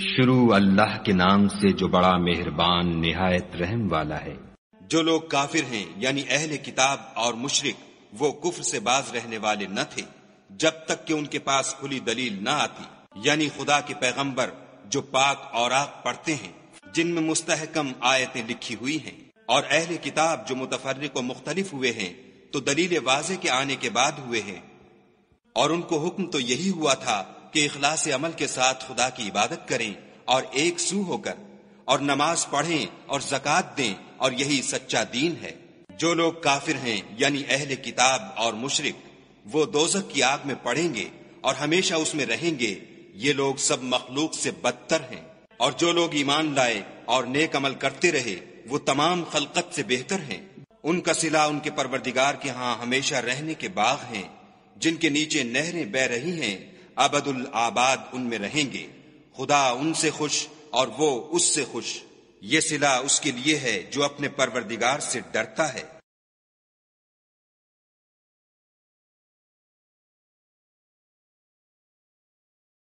شروع اللہ کے نام سے جو بڑا مہربان نہایت رحم والا ہے۔ جو لوگ کافر ہیں یعنی اہل کتاب اور مشرک، وہ کفر سے باز رہنے والے نہ تھے جب تک کہ ان کے پاس کھلی دلیل نہ آتی، یعنی خدا کے پیغمبر جو پاک اوراق پڑھتے ہیں جن میں مستحکم آیتیں لکھی ہوئی ہیں، اور اہل کتاب جو متفرق و مختلف ہوئے ہیں تو دلیل واضح کے آنے کے بعد ہوئے ہیں، اور ان کو حکم تو یہی ہوا تھا کہ اخلاص عمل کے ساتھ خدا کی عبادت کریں اور ایک سو ہو کر، اور نماز پڑھیں اور زکوٰۃ دیں، اور یہی سچا دین ہے۔ جو لوگ کافر ہیں یعنی اہل کتاب اور مشرک، وہ دوزخ کی آگ میں پڑیں گے اور ہمیشہ اس میں رہیں گے، یہ لوگ سب مخلوق سے بدتر ہیں۔ اور جو لوگ ایمان لائے اور نیک عمل کرتے رہے وہ تمام خلقت سے بہتر ہیں، ان کا صلہ ان کے پروردگار کے ہاں ہمیشہ رہنے کے باغ ہیں جن کے نیچے نہریں بہ رہی ہیں، ابد الآباد ان میں رہیں گے، خدا ان سے خوش اور وہ اس سے خوش۔ یہ صلہ اس کے لیے ہے جو اپنے پروردگار سے ڈرتا ہے۔